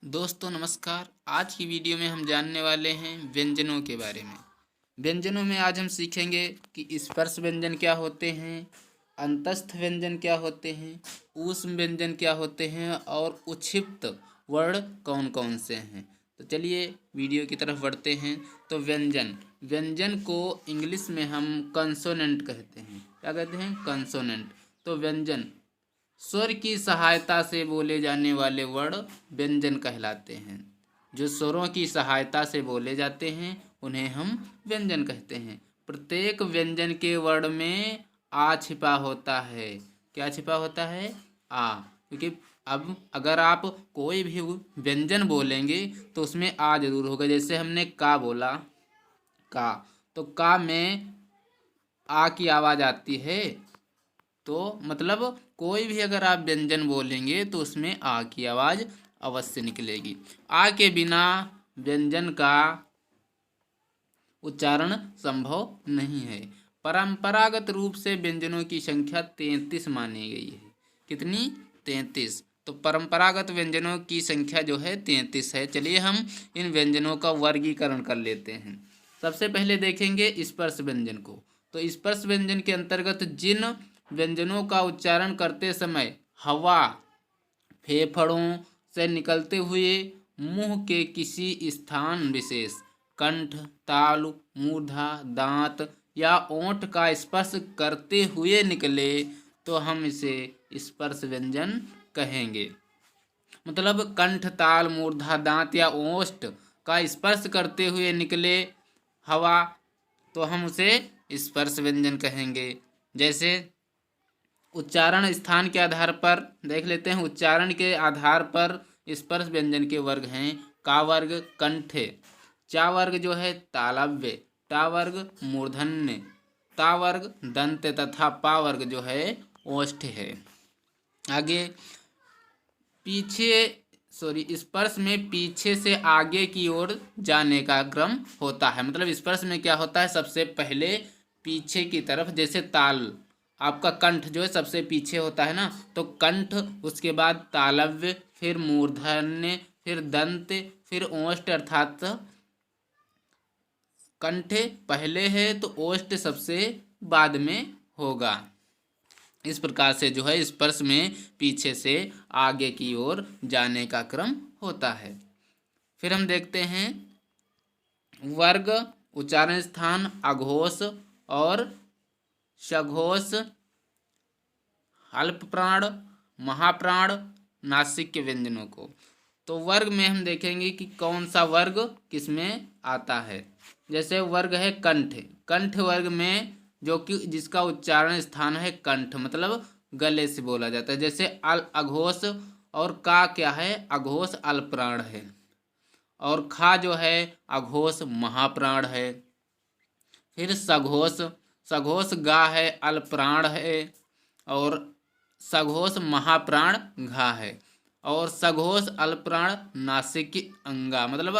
दोस्तों नमस्कार। आज की वीडियो में हम जानने वाले हैं व्यंजनों के बारे में। व्यंजनों में आज हम सीखेंगे कि स्पर्श व्यंजन क्या होते हैं, अंतस्थ व्यंजन क्या होते हैं, ऊष्म व्यंजन क्या होते हैं और उक्षिप्त वर्ण कौन कौन से हैं। तो चलिए वीडियो की तरफ बढ़ते हैं। तो व्यंजन व्यंजन को इंग्लिश में हम कंसोनेंट कहते हैं। क्या कहते हैं? कंसोनेंट। तो व्यंजन स्वर की सहायता से बोले जाने वाले वर्ण व्यंजन कहलाते हैं। जो स्वरों की सहायता से बोले जाते हैं उन्हें हम व्यंजन कहते हैं। प्रत्येक व्यंजन के वर्ण में आ छिपा होता है। क्या छिपा होता है? आ। क्योंकि अब अगर आप कोई भी व्यंजन बोलेंगे तो उसमें आ जरूर होगा। जैसे हमने का बोला, का, तो का में आ की आवाज़ आती है। तो मतलब कोई भी अगर आप व्यंजन बोलेंगे तो उसमें आ की आवाज़ अवश्य निकलेगी। आ के बिना व्यंजन का उच्चारण संभव नहीं है। परंपरागत रूप से व्यंजनों की संख्या 33 मानी गई है। कितनी? 33। तो परंपरागत व्यंजनों की संख्या जो है 33 है। चलिए हम इन व्यंजनों का वर्गीकरण कर लेते हैं। सबसे पहले देखेंगे स्पर्श व्यंजन को। तो स्पर्श व्यंजन के अंतर्गत जिन व्यंजनों का उच्चारण करते समय हवा फेफड़ों से निकलते हुए मुंह के किसी स्थान विशेष कंठ, तालु, मूर्धा, दांत या ओंठ का स्पर्श करते हुए निकले तो हम इसे स्पर्श व्यंजन कहेंगे। मतलब कंठ, ताल, मूर्धा, दांत या ओष्ठ का स्पर्श करते हुए निकले हवा तो हम उसे स्पर्श व्यंजन कहेंगे। जैसे उच्चारण स्थान के आधार पर देख लेते हैं। उच्चारण के आधार पर स्पर्श व्यंजन के वर्ग हैं। का वर्ग कंठे, चा वर्ग जो है तालव्य, टा वर्ग मूर्धन्य, ता वर्ग दंत तथा पा वर्ग जो है ओष्ठ है। आगे पीछे स्पर्श में पीछे से आगे की ओर जाने का क्रम होता है। मतलब स्पर्श में क्या होता है, सबसे पहले पीछे की तरफ। जैसे ताल, आपका कंठ जो है सबसे पीछे होता है ना, तो कंठ, उसके बाद तालव्य, फिर मूर्धन्य, फिर दंत, फिर ओष्ठ। अर्थात कंठ पहले है तो ओष्ठ सबसे बाद में होगा। इस प्रकार से जो है स्पर्श में पीछे से आगे की ओर जाने का क्रम होता है। फिर हम देखते हैं वर्ग, उच्चारण स्थान अघोष और सघोष, अल्प प्राण, महाप्राण, नासिक के व्यंजनों को। तो वर्ग में हम देखेंगे कि कौन सा वर्ग किसमें आता है। जैसे वर्ग है कंठ। कंठ वर्ग में जो कि जिसका उच्चारण स्थान है कंठ, मतलब गले से बोला जाता है। जैसे अघोष और का क्या है? अघोष अल्पप्राण है। और खा जो है अघोष महाप्राण है। फिर सघोष, सघोष गा है अल्पप्राण है और सघोष महाप्राण घा है। और सघोष अल्पप्राण नासिक अंगा, मतलब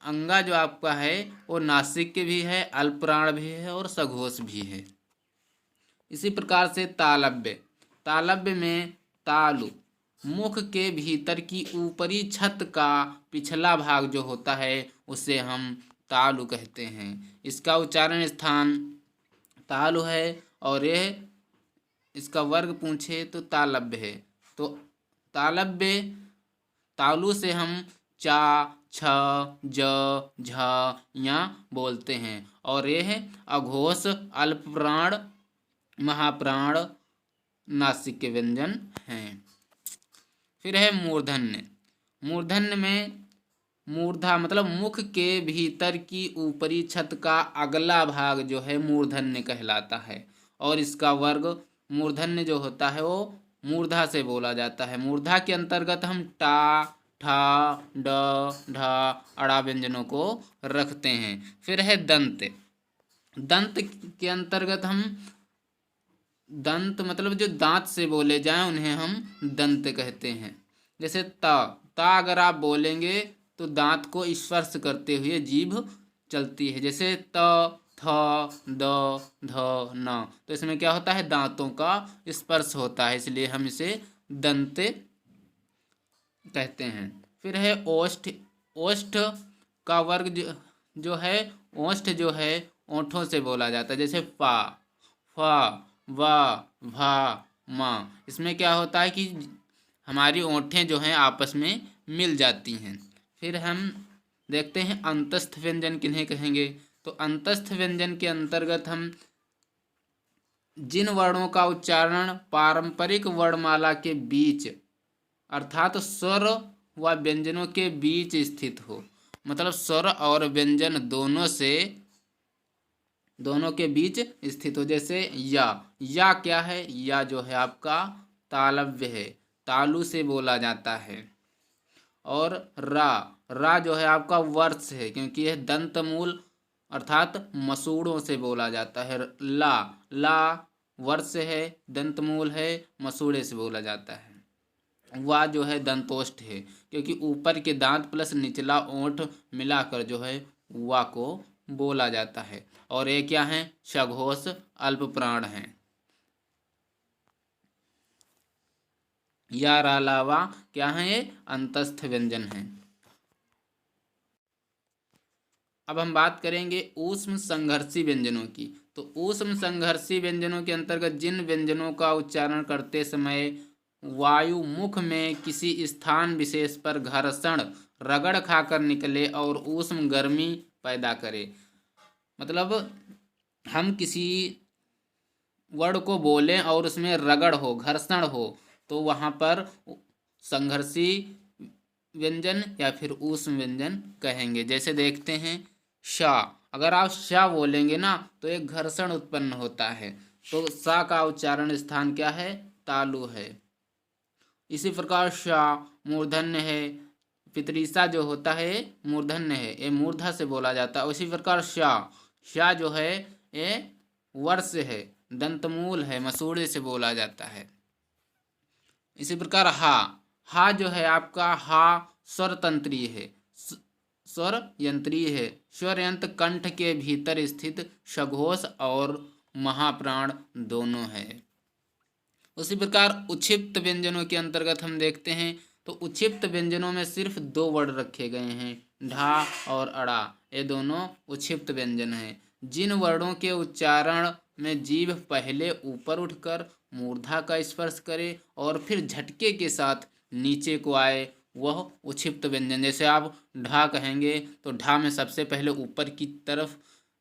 अंगा जो आपका है वो नासिक भी है, अल्पप्राण भी है और सघोष भी है। इसी प्रकार से तालव्य, तालव्य में तालु मुख के भीतर की ऊपरी छत का पिछला भाग जो होता है उसे हम तालु कहते हैं। इसका उच्चारण स्थान तालु है और यह इसका वर्ग पूछे तो तालव्य है। तो तालव्य तालु से हम चा, छ, ज, झ या बोलते हैं। और यह अघोष अल्पप्राण महाप्राण नासिक के व्यंजन हैं। फिर है मूर्धन्य। मूर्धन्य में मूर्धा मतलब मुख के भीतर की ऊपरी छत का अगला भाग जो है मूर्धन्य कहलाता है। और इसका वर्ग मूर्धन्य जो होता है वो मूर्धा से बोला जाता है। मूर्धा के अंतर्गत हम टा, ठा, ड, ढ, अड़ा व्यंजनों को रखते हैं। फिर है दंत। दंत के अंतर्गत हम दंत मतलब जो दांत से बोले जाएं उन्हें हम दंत कहते हैं। जैसे ता, ता अगर आप बोलेंगे तो दांत को स्पर्श करते हुए जीभ चलती है। जैसे त, थ, द, ध, न, तो इसमें क्या होता है? दांतों का स्पर्श होता है, इसलिए हम इसे दंते कहते हैं। फिर है ओष्ठ। ओष्ठ का वर्ग जो है, ओष्ठ जो है ओंठों से बोला जाता है, जैसे पा, फा, वा, भा, मा। इसमें क्या होता है कि हमारी ओंठें जो हैं आपस में मिल जाती हैं। फिर हम देखते हैं अंतस्थ व्यंजन किन्हें कहेंगे। तो अंतस्थ व्यंजन के अंतर्गत हम जिन वर्णों का उच्चारण पारंपरिक वर्णमाला के बीच अर्थात स्वर व व्यंजनों के बीच स्थित हो, मतलब स्वर और व्यंजन दोनों के बीच स्थित हो। जैसे या क्या है, या जो है आपका तालव्य है, तालु से बोला जाता है। और रा जो है आपका वर्ष है, क्योंकि यह दंत मूल अर्थात मसूड़ों से बोला जाता है। ला वर्ष है, दंत मूल है, मसूड़े से बोला जाता है। वा जो है दंतोष्ठ है, क्योंकि ऊपर के दांत प्लस निचला ओंठ मिलाकर जो है वा को बोला जाता है। और ये क्या है, सघोष अल्प प्राण हैं। या अलावा क्या है, ये अंतस्थ व्यंजन है। अब हम बात करेंगे ऊष्म संघर्षी व्यंजनों की। तो ऊष्म संघर्षी व्यंजनों के अंतर्गत जिन व्यंजनों का उच्चारण करते समय वायु मुख में किसी स्थान विशेष पर घर्षण रगड़ खाकर निकले और ऊष्म गर्मी पैदा करे, मतलब हम किसी वर्ड को बोलें और उसमें रगड़ हो, घर्षण हो, तो वहाँ पर संघर्षी व्यंजन या फिर ऊष्म व्यंजन कहेंगे। जैसे देखते हैं शा, अगर आप शा बोलेंगे ना तो एक घर्षण उत्पन्न होता है, तो सा का उच्चारण स्थान क्या है, तालु है। इसी प्रकार शा मूर्धन्य है, पितरीसा जो होता है मूर्धन्य है, ये मूर्धा से बोला जाता है। उसी प्रकार शा जो है ये वर्ष है, दंतमूल है, मसूड़े से बोला जाता है। इसी प्रकार हा जो है आपका हा स्वर तंत्री है, स्वर यंत्रीय है। स्वर यंत्र कंठ के भीतर स्थित सघोष और महाप्राण दोनों है। उसी प्रकार उक्षिप्त व्यंजनों के अंतर्गत हम देखते हैं तो उक्षिप्त व्यंजनों में सिर्फ 2 वर्ण रखे गए हैं, ढा और अड़ा, ये दोनों उक्षिप्त व्यंजन हैं। जिन वर्णों के उच्चारण में जीभ पहले ऊपर उठकर मूर्धा का स्पर्श करे और फिर झटके के साथ नीचे को आए, वह उक्षिप्त व्यंजन। जैसे आप ढा कहेंगे तो ढा में सबसे पहले ऊपर की तरफ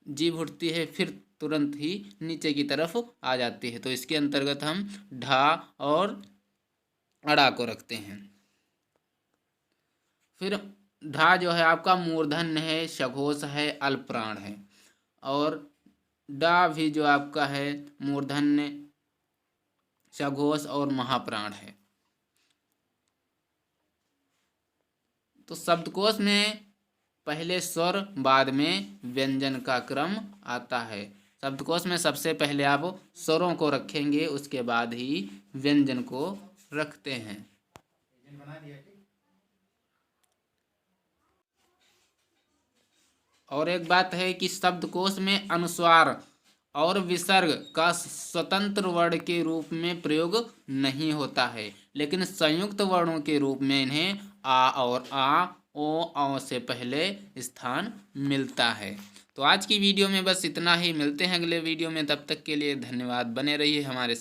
जीभ उठती है, फिर तुरंत ही नीचे की तरफ आ जाती है, तो इसके अंतर्गत हम ढा और अड़ा को रखते हैं। फिर ढा जो है आपका मूर्धन्य है, सघोष है, अल्पप्राण है। और डा भी जो आपका है मूर्धन्य, सघोष और महाप्राण है। तो शब्दकोश में पहले स्वर बाद में व्यंजन का क्रम आता है। शब्दकोश में सबसे पहले आप स्वरों को रखेंगे, उसके बाद ही व्यंजन को रखते हैं। और एक बात है कि शब्दकोश में अनुस्वार और विसर्ग का स्वतंत्र वर्ण के रूप में प्रयोग नहीं होता है, लेकिन संयुक्त वर्णों के रूप में इन्हें आ और आ, ओ, औ से पहले स्थान मिलता है। तो आज की वीडियो में बस इतना ही, मिलते हैं अगले वीडियो में, तब तक के लिए धन्यवाद। बने रहिए हमारे साथ।